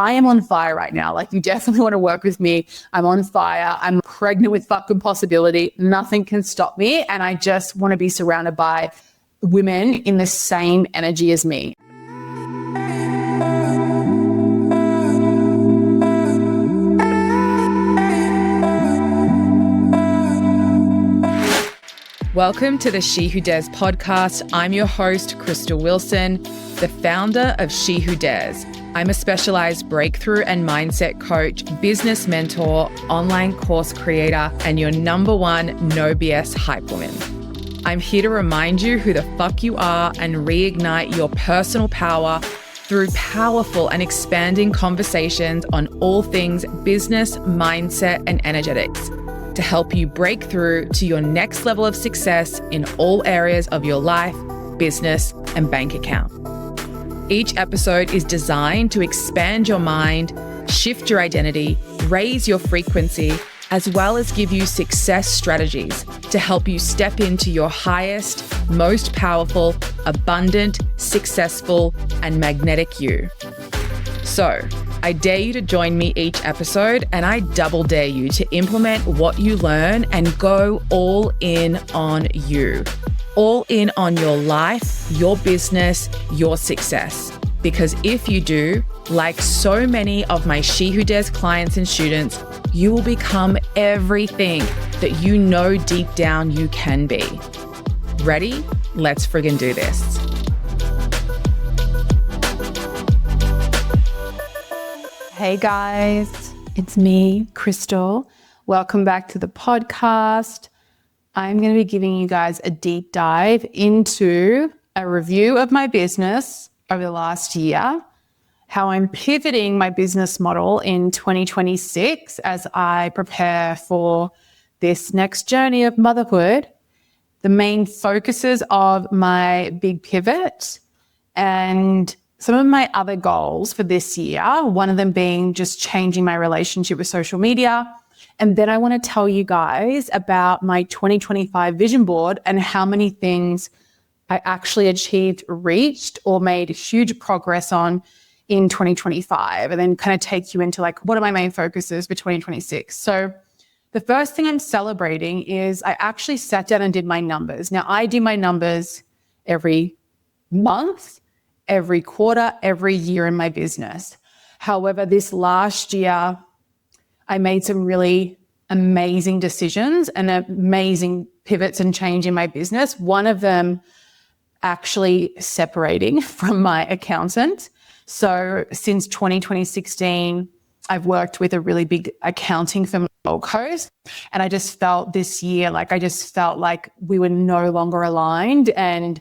I am on fire right now. Like, you definitely want to work with me. I'm on fire. I'm pregnant with fucking possibility. Nothing can stop me. And I just want to be surrounded by women in the same energy as me. Welcome to the She Who Dares podcast. I'm your host, Crystal Wilson, the founder of She Who Dares. I'm a specialized breakthrough and mindset coach, business mentor, online course creator, and your number one no BS hype woman. I'm here to remind you who the fuck you are and reignite your personal power through powerful and expanding conversations on all things business, mindset, and energetics, to help you break through to your next level of success in all areas of your life, business, and bank account. Each episode is designed to expand your mind, shift your identity, raise your frequency, as well as give you success strategies to help you step into your highest, most powerful, abundant, successful, and magnetic you. So, I dare you to join me each episode, and I double dare you to implement what you learn and go all in on you. All in on your life, your business, your success. Because if you do, like so many of my She Who Dares clients and students, you will become everything that you know deep down you can be. Ready? Let's friggin' do this. Hey guys, it's me, Crystal. Welcome back to the podcast. I'm going to be giving you guys a deep dive into a review of my business over the last year, how I'm pivoting my business model in 2026 as I prepare for this next journey of motherhood, the main focuses of my big pivot, and some of my other goals for this year, one of them being just changing my relationship with social media. And then I want to tell you guys about my 2025 vision board and how many things I actually achieved, reached, or made huge progress on in 2025. And then kind of take you into like, what are my main focuses for 2026? So the first thing I'm celebrating is I actually sat down and did my numbers. Now, I do my numbers every month, every quarter, every year in my business. However, this last year, I made some really amazing decisions and amazing pivots and change in my business. One of them actually separating from my accountant. So since 2016, I've worked with a really big accounting firm on the Gold Coast. And I just felt this year, like we were no longer aligned, and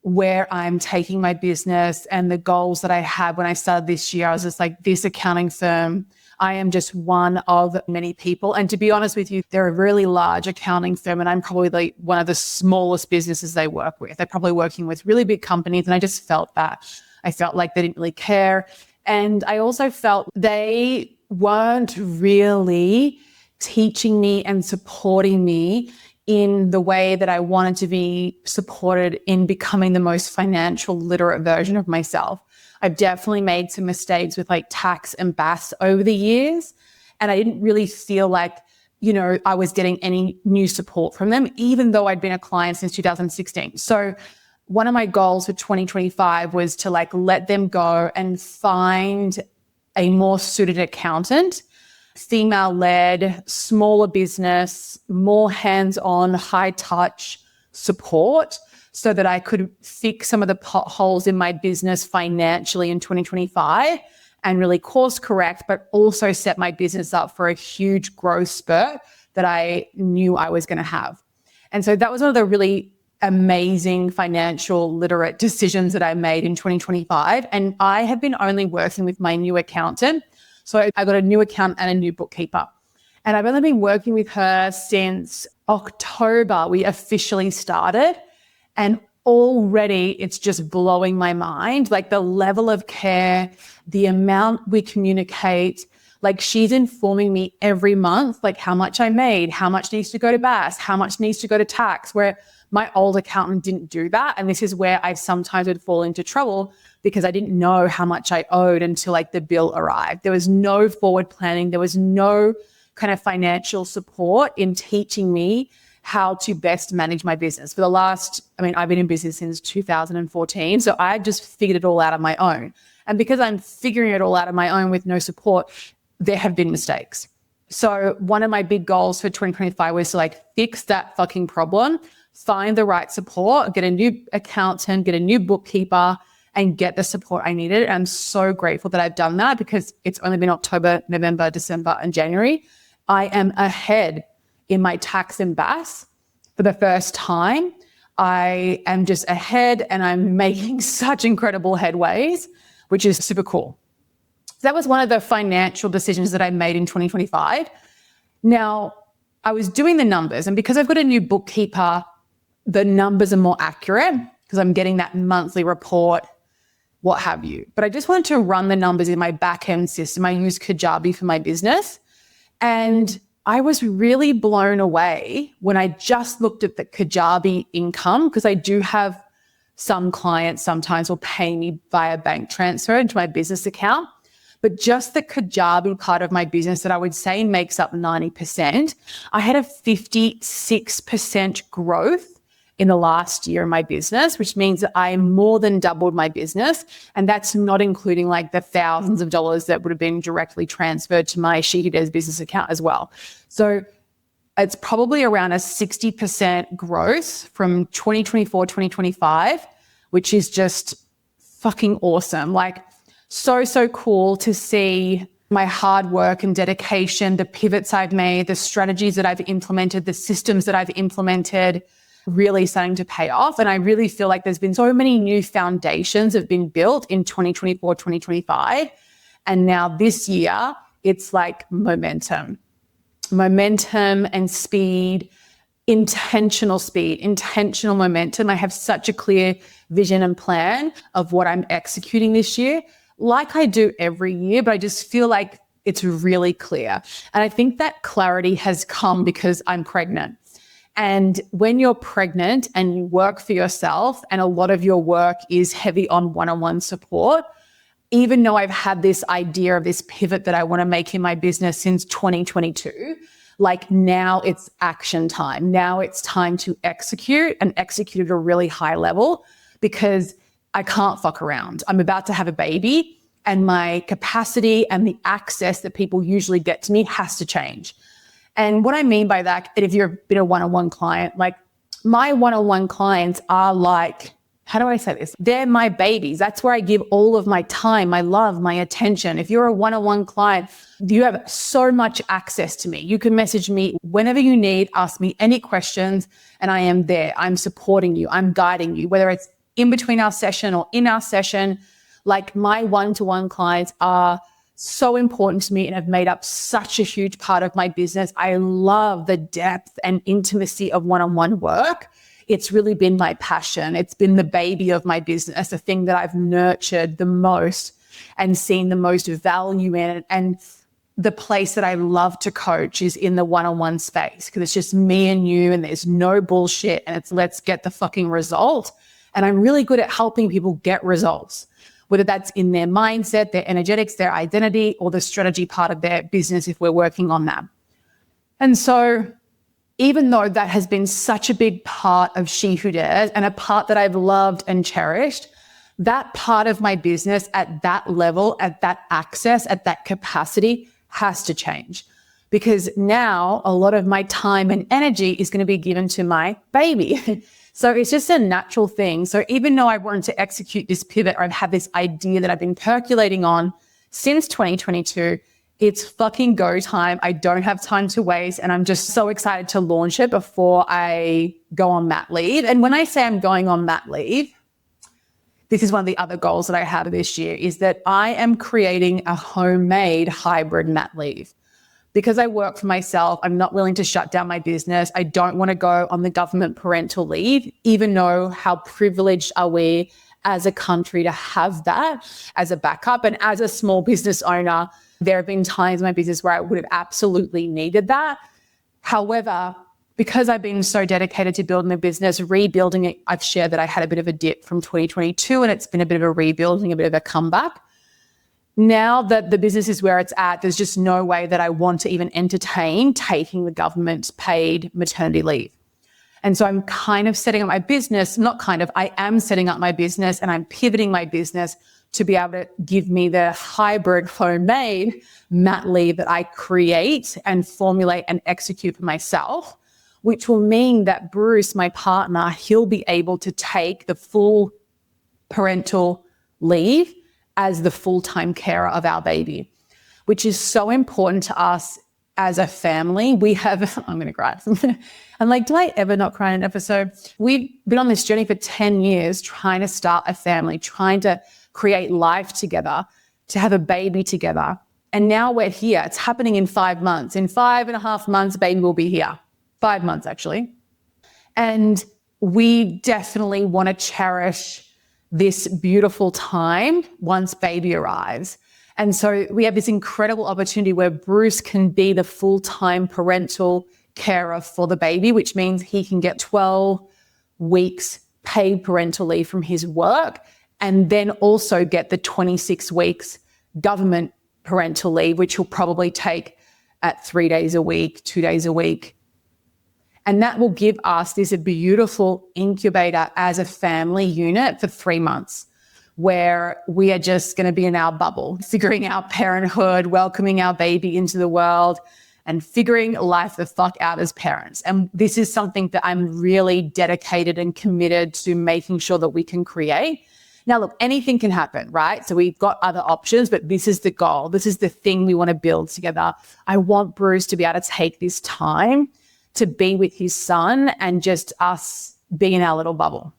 where I'm taking my business and the goals that I had when I started this year, I was just like, this accounting firm, I am just one of many people. And to be honest with you, they're a really large accounting firm, and I'm probably one of the smallest businesses they work with. They're probably working with really big companies, and I just felt that. I felt like they didn't really care. And I also felt they weren't really teaching me and supporting me in the way that I wanted to be supported in becoming the most financial literate version of myself. I've definitely made some mistakes with like tax and BAS over the years, and I didn't really feel like, I was getting any new support from them, even though I'd been a client since 2016. So one of my goals for 2025 was to like let them go and find a more suited accountant, female-led, smaller business, more hands-on, high-touch support, so that I could fix some of the potholes in my business financially in 2025 and really course correct, but also set my business up for a huge growth spurt that I knew I was going to have. And so that was one of the really amazing financial literate decisions that I made in 2025. And I have been only working with my new accountant. So I got a new accountant and a new bookkeeper. And I've only been working with her since October. We officially started. And already it's just blowing my mind, like the level of care, the amount we communicate, Like she's informing me every month, like how much I made, how much needs to go to BAS, how much needs to go to tax, where my old accountant didn't do that. And this is where I sometimes would fall into trouble because I didn't know how much I owed until like the bill arrived. There was no forward planning. There was no kind of financial support in teaching me how to best manage my business. For the last, I've been in business since 2014. So I just figured it all out on my own. And because I'm figuring it all out on my own with no support, there have been mistakes. So one of my big goals for 2025 was to like fix that fucking problem, find the right support, get a new accountant, get a new bookkeeper, and get the support I needed. And I'm so grateful that I've done that because it's only been October, November, December, and January. I am ahead in my tax and BAS for the first time. I am just ahead and I'm making such incredible headways, which is super cool. So that was one of the financial decisions that I made in 2025. Now, I was doing the numbers, and because I've got a new bookkeeper, the numbers are more accurate because I'm getting that monthly report, what have you. But I just wanted to run the numbers in my back-end system. I use Kajabi for my business. And I was really blown away when I just looked at the Kajabi income, because I do have some clients sometimes will pay me via bank transfer into my business account. But just the Kajabi part of my business that I would say makes up 90%, I had a 56% growth in the last year in my business, which means that I more than doubled my business. And that's not including like the thousands of dollars that would have been directly transferred to my She Who Dares business account as well. So it's probably around a 60% growth from 2024, 2025, which is just fucking awesome. Like so cool to see my hard work and dedication, the pivots I've made, the strategies that I've implemented, the systems that I've implemented, really starting to pay off. And I really feel like there's been so many new foundations that have been built in 2024, 2025. And now this year, it's like momentum and speed, intentional momentum. I have such a clear vision and plan of what I'm executing this year, like I do every year, but I just feel like it's really clear. And I think that clarity has come because I'm pregnant. And when you're pregnant and you work for yourself and a lot of your work is heavy on one-on-one support, even though I've had this idea of this pivot that I want to make in my business since 2022, like now it's action time. Now it's time to execute and execute at a really high level because I can't fuck around. I'm about to have a baby and my capacity and the access that people usually get to me has to change. And what I mean by that, if you've been a one-on-one client, like my one-on-one clients are like, how do I say this? They're my babies. That's where I give all of my time, my love, my attention. If you're a one-on-one client, you have so much access to me. You can message me whenever you need, ask me any questions, and I am there. I'm supporting you. I'm guiding you, whether it's in between our session or in our session. Like my one-to-one clients are so important to me and have made up such a huge part of my business. I love the depth and intimacy of one-on-one work. It's really been my passion. It's been the baby of my business, the thing that I've nurtured the most and seen the most value in. And the place that I love to coach is in the one-on-one space because it's just me and you and there's no bullshit and it's let's get the fucking result. And I'm really good at helping people get results, whether that's in their mindset, their energetics, their identity, or the strategy part of their business if we're working on that. And so even though that has been such a big part of She Who Dares and a part that I've loved and cherished, that part of my business at that level, at that access, at that capacity has to change. Because now a lot of my time and energy is going to be given to my baby. So it's just a natural thing. So even though I wanted to execute this pivot, or I've had this idea that I've been percolating on since 2022, it's fucking go time. I don't have time to waste. And I'm just so excited to launch it before I go on mat leave. And when I say I'm going on mat leave, this is one of the other goals that I have this year is that I am creating a homemade hybrid mat leave. Because I work for myself, I'm not willing to shut down my business. I don't want to go on the government parental leave, even though how privileged are we as a country to have that as a backup. And as a small business owner, there have been times in my business where I would have absolutely needed that. However, because I've been so dedicated to building the business, rebuilding it, I've shared that I had a bit of a dip from 2022 and it's been a bit of a rebuilding, a bit of a comeback. Now that the business is where it's at, there's just no way that I want to even entertain taking the government's paid maternity leave. And so I'm kind of setting up my business, I am setting up my business and I'm pivoting my business to be able to give me the hybrid homemade mat leave that I create and formulate and execute for myself, which will mean that Bruce, my partner, he'll be able to take the full parental leave as the full-time carer of our baby, which is so important to us as a family. We have, I'm going to cry. I'm like, do I ever not cry in an episode? We've been on this journey for 10 years trying to start a family, trying to create life together, to have a baby together. And now we're here. It's happening in 5 months. In 5.5 months, baby will be here. 5 months, actually. And we definitely want to cherish this beautiful time once baby arrives. And so we have this incredible opportunity where Bruce can be the full-time parental carer for the baby, which means he can get 12 weeks paid parental leave from his work and then also get the 26 weeks government parental leave, which he'll probably take at 3 days a week, 2 days a week. And that will give us this beautiful incubator as a family unit for 3 months, where we are just going to be in our bubble, figuring out parenthood, welcoming our baby into the world, and figuring life the fuck out as parents. And this is something that I'm really dedicated and committed to making sure that we can create. Now, look, anything can happen, right? So we've got other options, but this is the goal. This is the thing we want to build together. I want Bruce to be able to take this time to be with his son and just us be in our little bubble.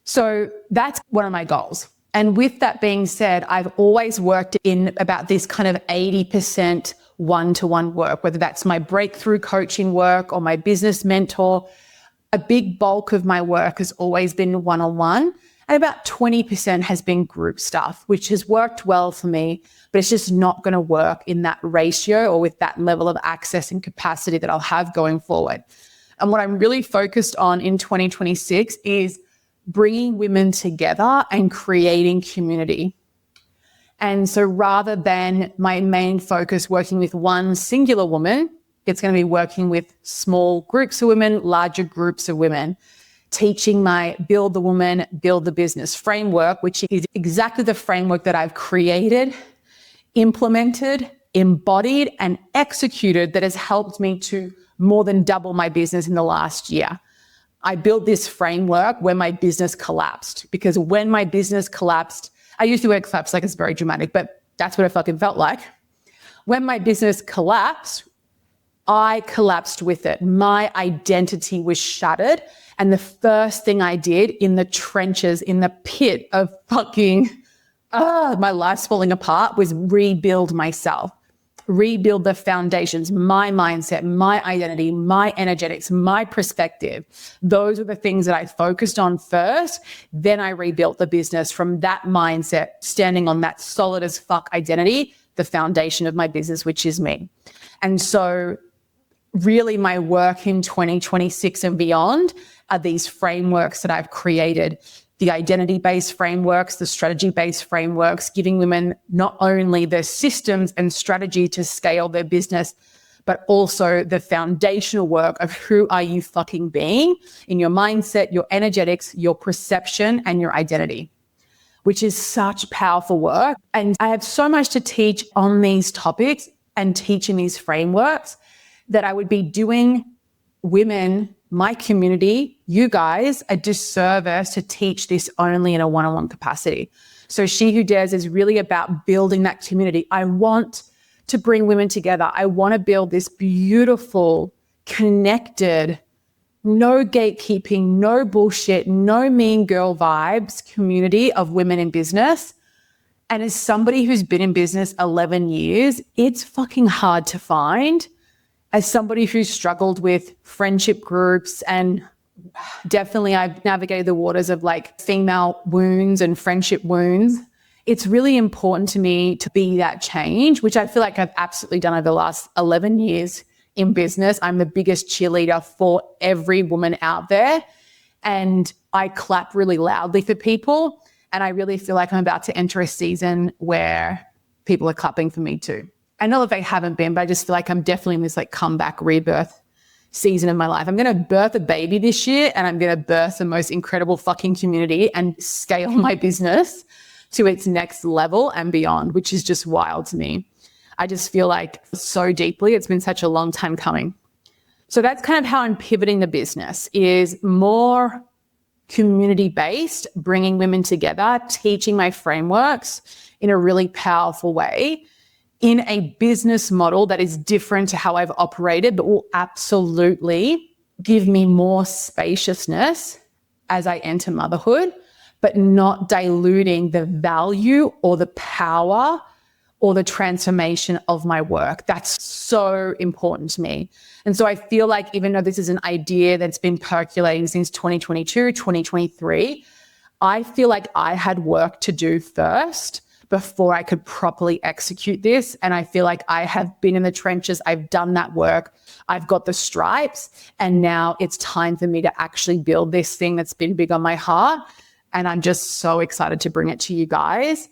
So that's one of my goals. And with that being said, I've always worked in about this kind of 80% one-to-one work, whether that's my breakthrough coaching work or my business mentor. A big bulk of my work has always been one-on-one, and about 20% has been group stuff, which has worked well for me, but it's just not going to work in that ratio or with that level of access and capacity that I'll have going forward. And what I'm really focused on in 2026 is bringing women together and creating community. And so rather than my main focus working with one singular woman, it's going to be working with small groups of women, larger groups of women, teaching my Build the Woman, Build the Business framework, which is exactly the framework that I've created, implemented, embodied, and executed that has helped me to more than double my business in the last year. I built this framework when my business collapsed, because when my business collapsed, I use the word collapse like it's very dramatic, but that's what it fucking felt like. When my business collapsed, I collapsed with it. My identity was shattered. And the first thing I did in the trenches, in the pit of fucking, my life's falling apart, was rebuild myself, rebuild the foundations, my mindset, my identity, my energetics, my perspective. Those are the things that I focused on first. Then I rebuilt the business from that mindset, standing on that solid as fuck identity, the foundation of my business, which is me. And so really my work in 2026 and beyond are these frameworks that I've created, the identity-based frameworks, the strategy-based frameworks, giving women not only the systems and strategy to scale their business, but also the foundational work of who are you fucking being in your mindset, your energetics, your perception, and your identity, which is such powerful work. And I have so much to teach on these topics and teaching these frameworks that I would be doing women, my community, you guys, a disservice to teach this only in a one-on-one capacity. So She Who Dares is really about building that community. I want to bring women together. I want to build this beautiful, connected, no gatekeeping, no bullshit, no mean girl vibes community of women in business. And as somebody who's been in business 11 years, it's fucking hard to find. As somebody who's struggled with friendship groups and Definitely, I've navigated the waters of like female wounds and friendship wounds. It's really important to me to be that change, which I feel like I've absolutely done over the last 11 years in business. I'm the biggest cheerleader for every woman out there. And I clap really loudly for people. And I really feel like I'm about to enter a season where people are clapping for me too. I know that they haven't been, but I just feel like I'm definitely in this like comeback rebirth season of my life. I'm going to birth a baby this year, and I'm going to birth the most incredible fucking community and scale my business to its next level and beyond, which is just wild to me. I just feel like so deeply, it's been such a long time coming. So that's kind of how I'm pivoting the business, is more community-based, bringing women together, teaching my frameworks in a really powerful way, in a business model that is different to how I've operated, but will absolutely give me more spaciousness as I enter motherhood, but not diluting the value or the power or the transformation of my work. That's so important to me. And so I feel like even though this is an idea that's been percolating since 2022, 2023, I feel like I had work to do first before I could properly execute this. And I feel like I have been in the trenches. I've done that work. I've got the stripes. And now it's time for me to actually build this thing that's been big on my heart. And I'm just so excited to bring it to you guys.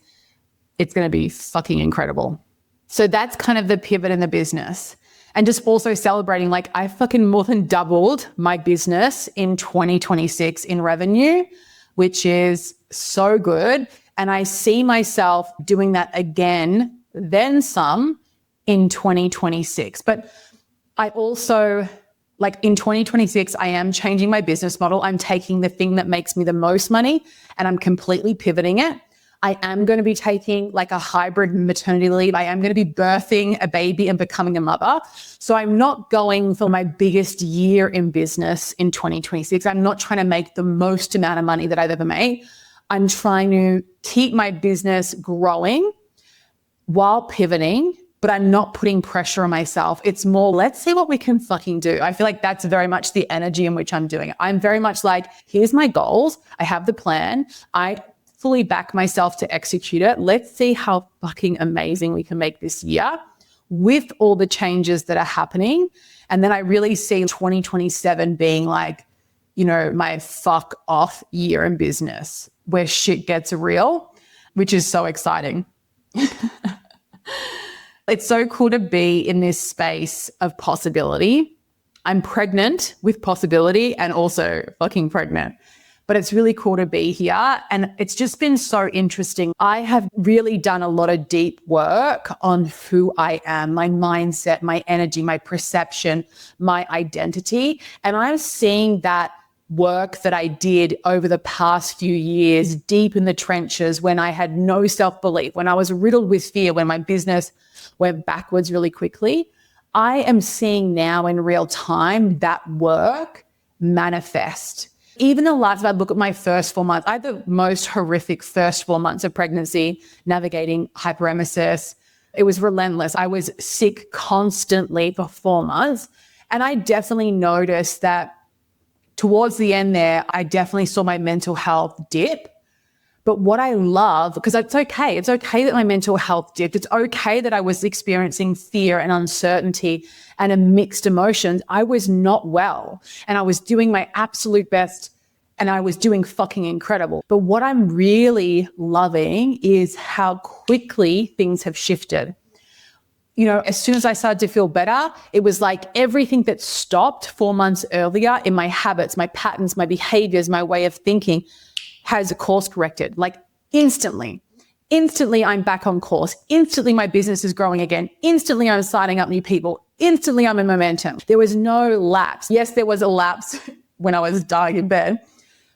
It's going to be fucking incredible. So that's kind of the pivot in the business. And just also celebrating, like I fucking more than doubled my business in 2026 in revenue, which is so good. And I see myself doing that again, then some in 2026. But I also, like in 2026, I am changing my business model. I'm taking the thing that makes me the most money and I'm completely pivoting it. I am going to be taking like a hybrid maternity leave. I am going to be birthing a baby and becoming a mother. So I'm not going for my biggest year in business in 2026. I'm not trying to make the most amount of money that I've ever made. I'm trying to keep my business growing while pivoting, but I'm not putting pressure on myself. It's more, let's see what we can fucking do. I feel like that's very much the energy in which I'm doing it. I'm very much like, here's my goals. I have the plan. I fully back myself to execute it. Let's see how fucking amazing we can make this year with all the changes that are happening. And then I really see 2027 being like, you know, my fuck off year in business where shit gets real, which is so exciting. It's so cool to be in this space of possibility. I'm pregnant with possibility and also fucking pregnant. But it's really cool to be here. And it's just been so interesting. I have really done a lot of deep work on who I am, my mindset, my energy, my perception, my identity. And I'm seeing that work that I did over the past few years, deep in the trenches, when I had no self-belief, when I was riddled with fear, when my business went backwards really quickly. I am seeing now in real time that work manifest. Even the last, if I look at my first 4 months, I had the most horrific first 4 months of pregnancy, navigating hyperemesis. It was relentless. I was sick constantly for 4 months. And I definitely noticed that towards the end there, I definitely saw my mental health dip. But what I love, because it's okay that my mental health dipped. It's okay that I was experiencing fear and uncertainty and a mixed emotions. I was not well and I was doing my absolute best and I was doing fucking incredible. But what I'm really loving is how quickly things have shifted. You know, as soon as I started to feel better, it was like everything that stopped 4 months earlier in my habits, my patterns, my behaviors, my way of thinking has course corrected, like instantly. Instantly, I'm back on course. Instantly, my business is growing again. Instantly, I'm signing up new people. Instantly, I'm in momentum. There was no lapse. Yes, there was a lapse when I was dying in bed,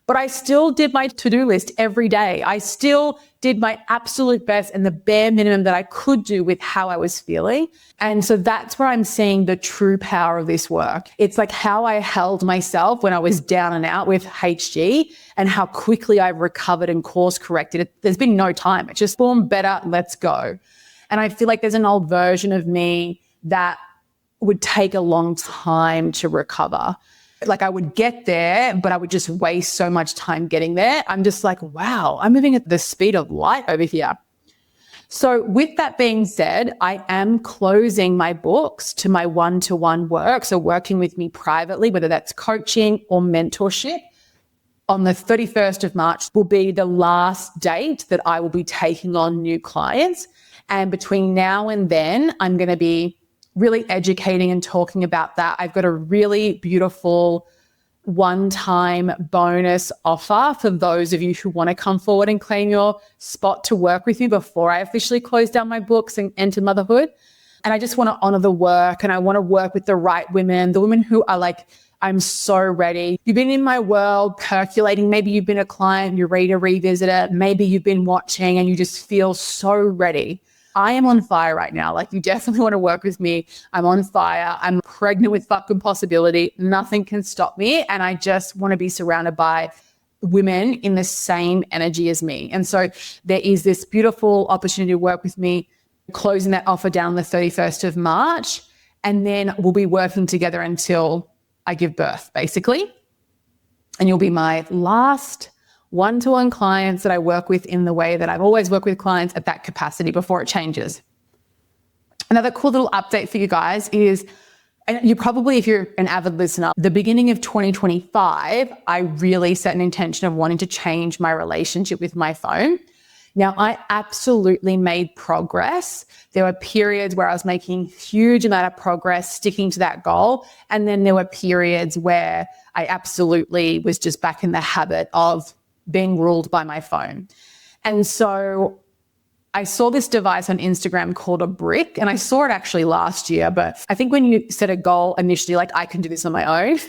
but I still did my to-do list every day. I still did my absolute best and the bare minimum that I could do with how I was feeling. And so that's where I'm seeing the true power of this work. It's like how I held myself when I was down and out with HG and how quickly I've recovered and course corrected. There's been no time. It's just form better, let's go. And I feel like there's an old version of me that would take a long time to recover. Like I would get there, but I would just waste so much time getting there. I'm just like, wow, I'm moving at the speed of light over here. So with that being said, I am closing my books to my one-to-one work. So working with me privately, whether that's coaching or mentorship, on the 31st of March will be the last date that I will be taking on new clients. And between now and then, I'm going to be really educating and talking about that. I've got a really beautiful one-time bonus offer for those of you who want to come forward and claim your spot to work with me before I officially close down my books and enter motherhood. And I just want to honor the work, and I want to work with the right women, the women who are like, I'm so ready. You've been in my world percolating. Maybe you've been a client, you're ready to revisit it. Maybe you've been watching and you just feel so ready. I am on fire right now. Like, you definitely want to work with me. I'm on fire. I'm pregnant with fucking possibility. Nothing can stop me. And I just want to be surrounded by women in the same energy as me. And so there is this beautiful opportunity to work with me, closing that offer down the 31st of March. And then we'll be working together until I give birth, basically. And you'll be my last one-to-one clients that I work with in the way that I've always worked with clients at that capacity before it changes. Another cool little update for you guys is, and you probably, if you're an avid listener, the beginning of 2025, I really set an intention of wanting to change my relationship with my phone. Now, I absolutely made progress. There were periods where I was making huge amount of progress sticking to that goal. And then there were periods where I absolutely was just back in the habit of being ruled by my phone. And so I saw this device on Instagram called a brick, and I saw it actually last year. But I think when you set a goal initially, like, I can do this on my own,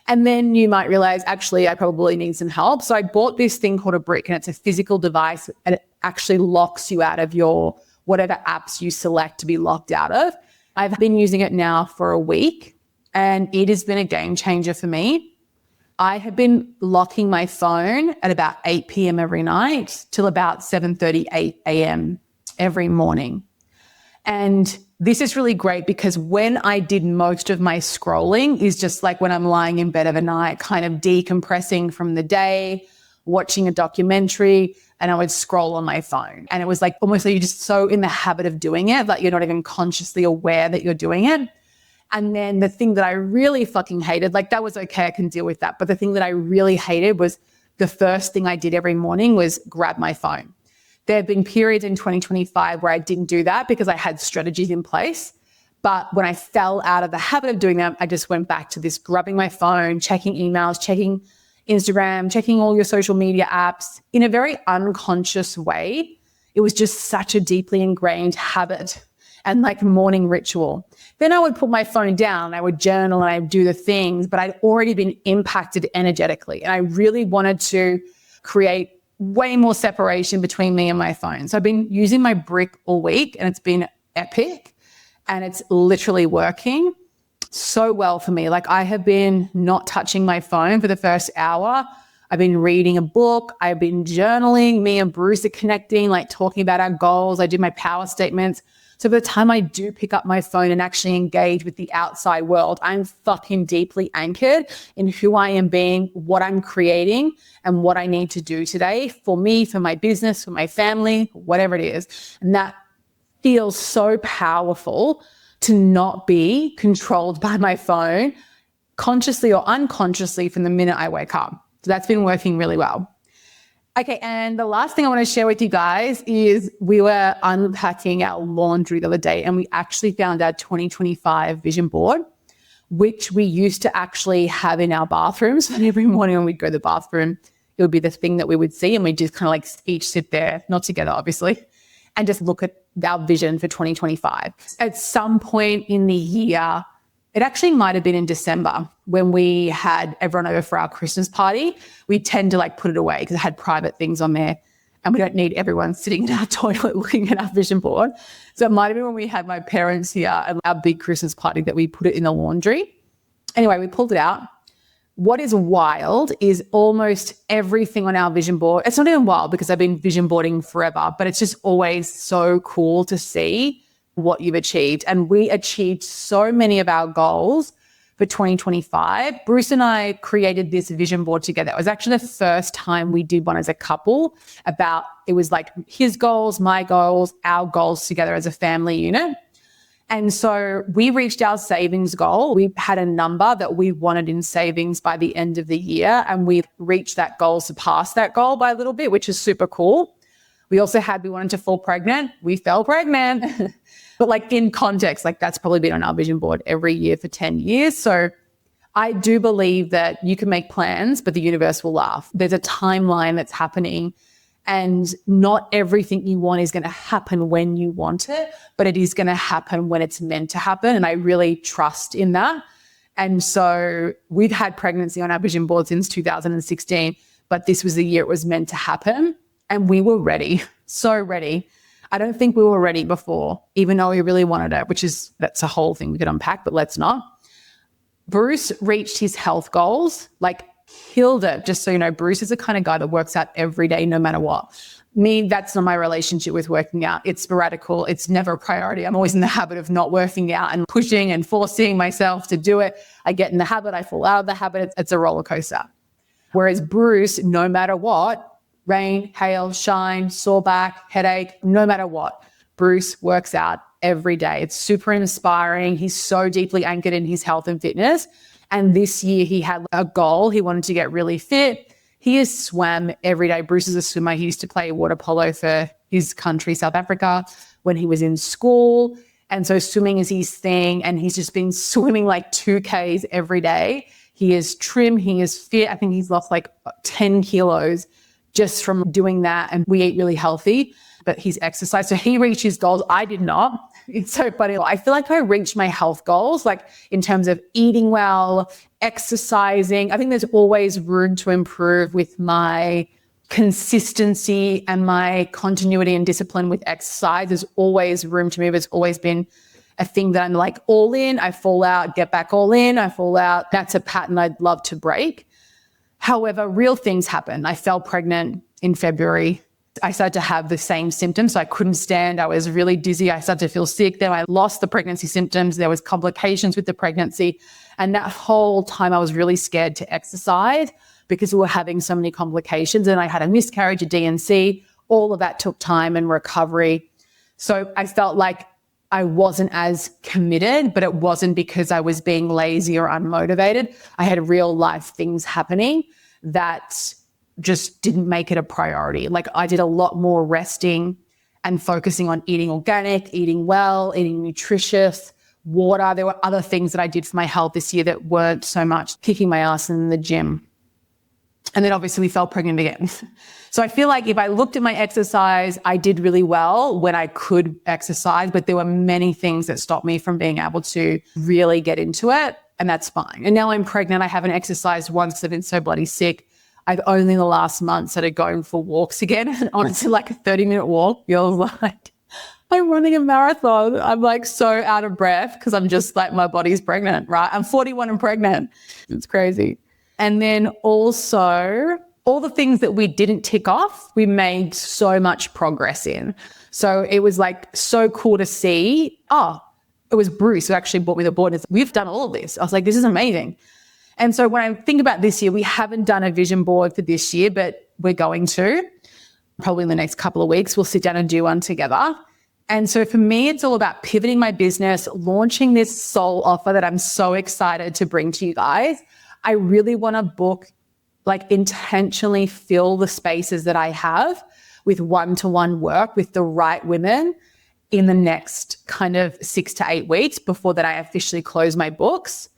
and then you might realize, actually, I probably need some help. So I bought this thing called a brick, and it's a physical device, and it actually locks you out of your whatever apps you select to be locked out of. I've been using it now for a week, and it has been a game changer for me. I have been locking my phone at about 8 p.m. every night till about 7:30, 8 a.m. every morning. And this is really great because when I did most of my scrolling is just like when I'm lying in bed of a night, kind of decompressing from the day, watching a documentary, and I would scroll on my phone. And it was like almost like you're just so in the habit of doing it that you're not even consciously aware that you're doing it. And then the thing that I really fucking hated, like that was okay, I can deal with that. But the thing that I really hated was the first thing I did every morning was grab my phone. There have been periods in 2025 where I didn't do that because I had strategies in place. But when I fell out of the habit of doing that, I just went back to this grabbing my phone, checking emails, checking Instagram, checking all your social media apps in a very unconscious way. It was just such a deeply ingrained habit and like morning ritual. Then I would put my phone down, I would journal and I would do the things, but I'd already been impacted energetically. And I really wanted to create way more separation between me and my phone. So I've been using my brick all week and it's been epic and it's literally working so well for me. Like, I have been not touching my phone for the first hour. I've been reading a book. I've been journaling. Me and Bruce are connecting, like talking about our goals. I do my power statements. So by the time I do pick up my phone and actually engage with the outside world, I'm fucking deeply anchored in who I am being, what I'm creating, and what I need to do today for me, for my business, for my family, whatever it is. And that feels so powerful to not be controlled by my phone consciously or unconsciously from the minute I wake up. So that's been working really well. Okay, and the last thing I want to share with you guys is we were unpacking our laundry the other day and we actually found our 2025 vision board, which we used to actually have in our bathrooms. And every morning when we'd go to the bathroom, it would be the thing that we would see and we just kind of like each sit there, not together obviously, and just look at our vision for 2025. At some point in the year, it actually might have been in December when we had everyone over for our Christmas party. We tend to like put it away because it had private things on there and we don't need everyone sitting in our toilet looking at our vision board. So it might have been when we had my parents here at our big Christmas party that we put it in the laundry. Anyway, we pulled it out. What is wild is almost everything on our vision board. It's not even wild because I've been vision boarding forever, but it's just always so cool to see what you've achieved. And we achieved so many of our goals for 2025. Bruce and I created this vision board together. It was actually the first time we did one as a couple it was like his goals, my goals, our goals together as a family unit. And so we reached our savings goal. We had a number that we wanted in savings by the end of the year, and we reached that goal, surpassed that goal by a little bit, which is super cool. We wanted to fall pregnant. We fell pregnant. But like in context, like that's probably been on our vision board every year for 10 years. So I do believe that you can make plans, but the universe will laugh. There's a timeline that's happening, and not everything you want is going to happen when you want it, but it is going to happen when it's meant to happen. And I really trust in that. And so we've had pregnancy on our vision board since 2016, but this was the year it was meant to happen. And we were ready, so ready. I don't think we were ready before, even though we really wanted it, that's a whole thing we could unpack, but let's not. Bruce reached his health goals, like killed it. Just so you know, Bruce is the kind of guy that works out every day, no matter what. Me, that's not my relationship with working out. It's sporadical. It's never a priority. I'm always in the habit of not working out and pushing and forcing myself to do it. I get in the habit. I fall out of the habit. It's a roller coaster. Whereas Bruce, no matter what, rain, hail, shine, sore back, headache, no matter what, Bruce works out every day. It's super inspiring. He's so deeply anchored in his health and fitness. And this year he had a goal. He wanted to get really fit. He has swam every day. Bruce is a swimmer. He used to play water polo for his country, South Africa, when he was in school. And so swimming is his thing. And he's just been swimming like 2Ks every day. He is trim. He is fit. I think he's lost like 10 kilos just from doing that. And we eat really healthy, but he's exercised. So he reached his goals. I did not. It's so funny. I feel like I reached my health goals, like in terms of eating well, exercising. I think there's always room to improve with my consistency and my continuity and discipline with exercise. There's always room to move. It's always been a thing that I'm like all in, I fall out, get back all in, I fall out. That's a pattern I'd love to break. However, real things happen. I fell pregnant in February. I started to have the same symptoms. So I couldn't stand. I was really dizzy. I started to feel sick. Then I lost the pregnancy symptoms. There was complications with the pregnancy. And that whole time I was really scared to exercise because we were having so many complications. And I had a miscarriage, a D&C. All of that took time and recovery. So I felt like I wasn't as committed, but it wasn't because I was being lazy or unmotivated. I had real life things happening that just didn't make it a priority. Like I did a lot more resting and focusing on eating organic, eating well, eating nutritious, water. There were other things that I did for my health this year that weren't so much kicking my ass in the gym. And then obviously we fell pregnant again. So I feel like if I looked at my exercise, I did really well when I could exercise, but there were many things that stopped me from being able to really get into it. And that's fine. And now I'm pregnant. I haven't exercised once because I've been so bloody sick. I've only in the last month started going for walks again. And honestly, like a 30-minute walk feels like I'm running a marathon. I'm like so out of breath because I'm just like, my body's pregnant, right? I'm 41 and pregnant. It's crazy. And then also all the things that we didn't tick off, we made so much progress in. So it was like so cool to see. Oh, it was Bruce who actually brought me the board. We've done all of this. I was like, this is amazing. And so when I think about this year, we haven't done a vision board for this year, but we're going to. Probably in the next couple of weeks, we'll sit down and do one together. And so for me, it's all about pivoting my business, launching this soul offer that I'm so excited to bring to you guys. I really want to book, like intentionally fill the spaces that I have with one-to-one work with the right women in the next kind of 6 to 8 weeks before that I officially close my books.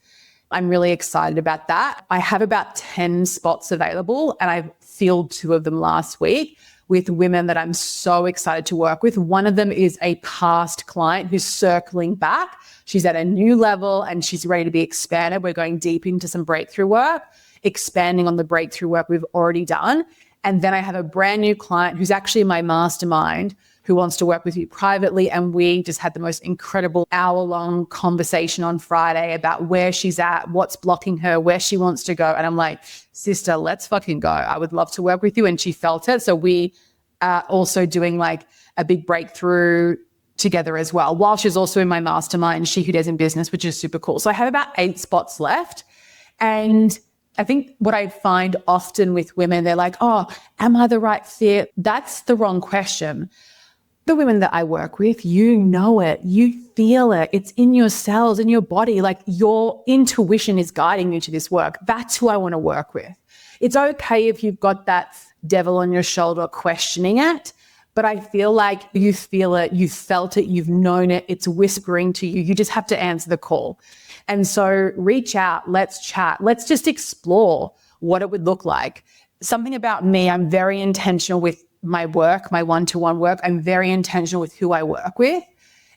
I'm really excited about that. I have about 10 spots available and I filled 2 of them last week with women that I'm so excited to work with. One of them is a past client who's circling back. She's at a new level and she's ready to be expanded. We're going deep into some breakthrough work, expanding on the breakthrough work we've already done. And then I have a brand new client who's actually my mastermind who wants to work with you privately. And we just had the most incredible hour-long conversation on Friday about where she's at, what's blocking her, where she wants to go. And I'm like, sister, let's fucking go. I would love to work with you. And she felt it. So we are also doing like a big breakthrough together as well, while she's also in my mastermind, She Who Dares in Business, which is super cool. So I have about 8 spots left. And I think what I find often with women, they're like, oh, am I the right fit? That's the wrong question. The women that I work with, you know it, you feel it, it's in your cells, in your body, like your intuition is guiding you to this work. That's who I want to work with. It's okay if you've got that devil on your shoulder questioning it, but I feel like you feel it, you felt it, you've known it, it's whispering to you. You just have to answer the call. And so reach out, let's chat, let's just explore what it would look like. Something about me, I'm very intentional with my work, my one-to-one work. I'm very intentional with who I work with,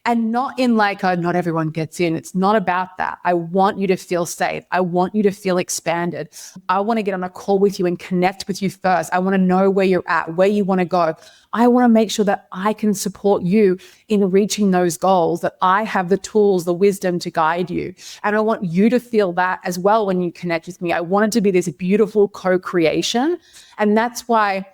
and not in like, not everyone gets in. It's not about that. I want you to feel safe. I want you to feel expanded. I want to get on a call with you and connect with you first. I want to know where you're at, where you want to go. I want to make sure that I can support you in reaching those goals, that I have the tools, the wisdom to guide you. And I want you to feel that as well when you connect with me. I want it to be this beautiful co-creation. And that's why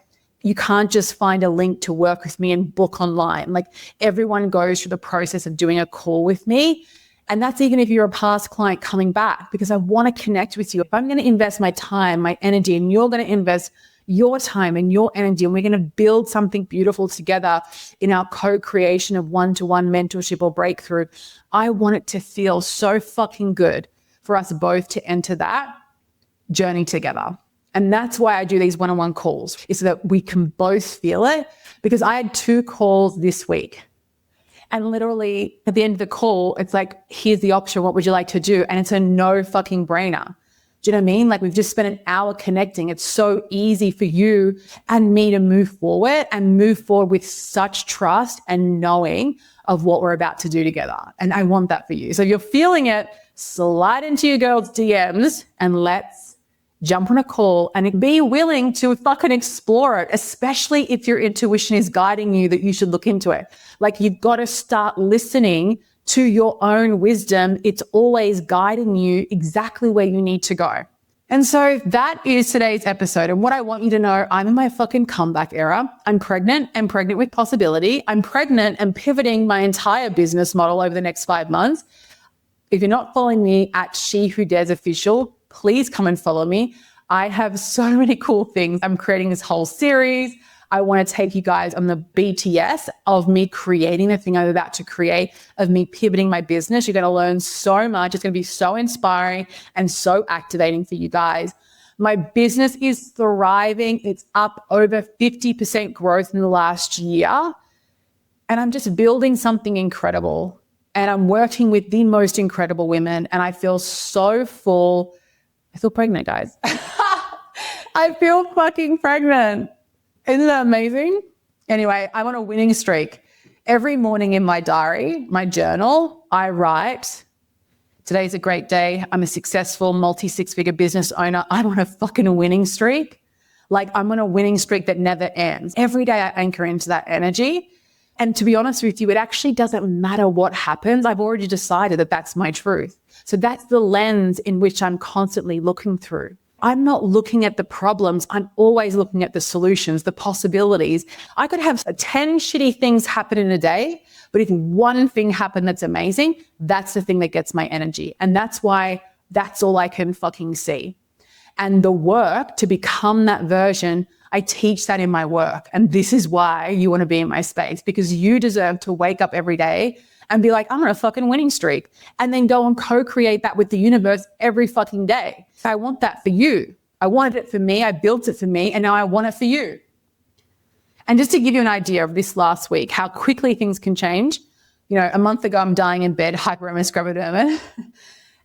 you can't just find a link to work with me and book online. Like, everyone goes through the process of doing a call with me. And that's even if you're a past client coming back, because I want to connect with you. If I'm going to invest my time, my energy, and you're going to invest your time and your energy, and we're going to build something beautiful together in our co-creation of one-to-one mentorship or breakthrough, I want it to feel so fucking good for us both to enter that journey together. And that's why I do these one-on-one calls, is so that we can both feel it. Because I had 2 calls this week. And literally at the end of the call, it's like, here's the option. What would you like to do? And it's a no fucking brainer. Do you know what I mean? Like, we've just spent an hour connecting. It's so easy for you and me to move forward with such trust and knowing of what we're about to do together. And I want that for you. So if you're feeling it, slide into your girl's DMs and let's jump on a call and be willing to fucking explore it, especially if your intuition is guiding you that you should look into it. Like, you've got to start listening to your own wisdom. It's always guiding you exactly where you need to go. And so that is today's episode. And what I want you to know, I'm in my fucking comeback era. I'm pregnant and pregnant with possibility. I'm pregnant and pivoting my entire business model over the next 5 months. If you're not following me at She Who Dares Official, please come and follow me. I have so many cool things. I'm creating this whole series. I want to take you guys on the BTS of me creating the thing I'm about to create, of me pivoting my business. You're going to learn so much. It's going to be so inspiring and so activating for you guys. My business is thriving. It's up over 50% growth in the last year. And I'm just building something incredible. And I'm working with the most incredible women. And I feel so full. I feel pregnant, guys. I feel fucking pregnant. Isn't that amazing? Anyway, I'm on a winning streak. Every morning in my diary, my journal, I write, today's a great day. I'm a successful multi-6-figure business owner. I'm on a fucking winning streak. Like, I'm on a winning streak that never ends. Every day I anchor into that energy. And to be honest with you, it actually doesn't matter what happens. I've already decided that that's my truth. So that's the lens in which I'm constantly looking through. I'm not looking at the problems. I'm always looking at the solutions, the possibilities. I could have 10 shitty things happen in a day, but if one thing happened that's amazing, that's the thing that gets my energy. And that's why that's all I can fucking see. And the work to become that version, I teach that in my work. And this is why you want to be in my space, because you deserve to wake up every day and be like, I'm on a fucking winning streak, and then go and co-create that with the universe every fucking day. I want that for you. I wanted it for me. I built it for me. And now I want it for you. And just to give you an idea of this last week, how quickly things can change. You know, a month ago, I'm dying in bed, hyperemesis scleroderma.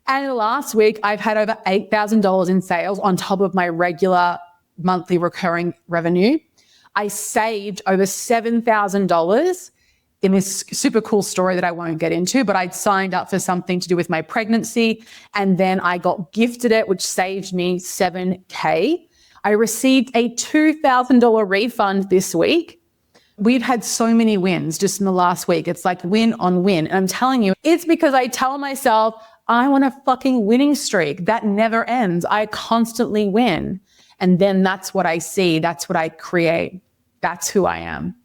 And last week, I've had over $8,000 in sales on top of my regular monthly recurring revenue. I saved over $7,000 in this super cool story that I won't get into, but I'd signed up for something to do with my pregnancy, and then I got gifted it, which saved me $7,000. I received a $2,000 refund this week. We've had so many wins just in the last week. It's like win on win. And I'm telling you, it's because I tell myself, I want a fucking winning streak that never ends. I constantly win. And then that's what I see. That's what I create. That's who I am.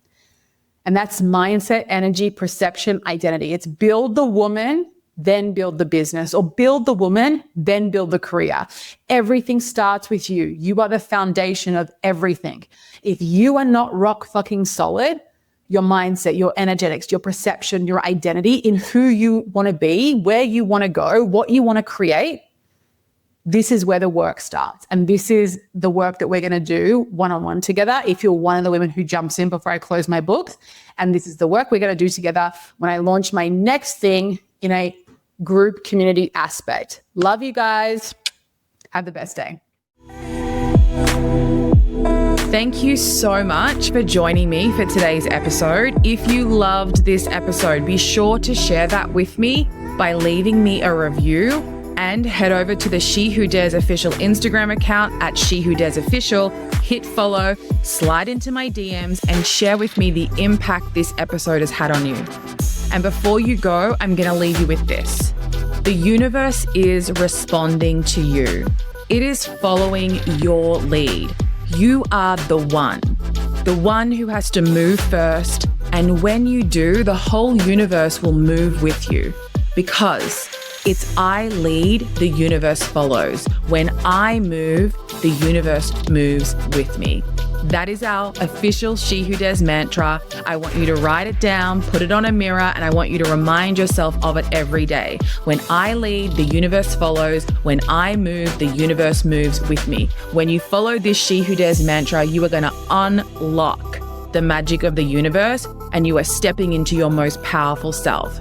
And that's mindset, energy, perception, identity. It's build the woman, then build the business, or build the woman, then build the career. Everything starts with you. You are the foundation of everything. If you are not rock fucking solid, your mindset, your energetics, your perception, your identity in who you want to be, where you want to go, what you want to create, this is where the work starts. And this is the work that we're going to do one-on-one together. If you're one of the women who jumps in before I close my books, and this is the work we're going to do together when I launch my next thing in a group community aspect. Love you guys. Have the best day. Thank you so much for joining me for today's episode. If you loved this episode, be sure to share that with me by leaving me a review, and head over to the She Who Dares official Instagram account at She Who Dares Official, hit follow, slide into my DMs, and share with me the impact this episode has had on you. And before you go, I'm going to leave you with this. The universe is responding to you. It is following your lead. You are the one who has to move first. And when you do, the whole universe will move with you, because it's I lead, the universe follows. When I move, the universe moves with me. That is our official She Who Dares mantra. I want you to write it down, put it on a mirror, and I want you to remind yourself of it every day. When I lead, the universe follows. When I move, the universe moves with me. When you follow this She Who Dares mantra, you are going to unlock the magic of the universe, and you are stepping into your most powerful self.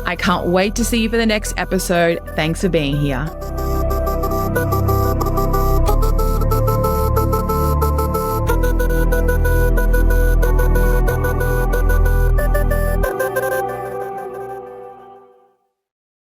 I can't wait to see you for the next episode. Thanks for being here.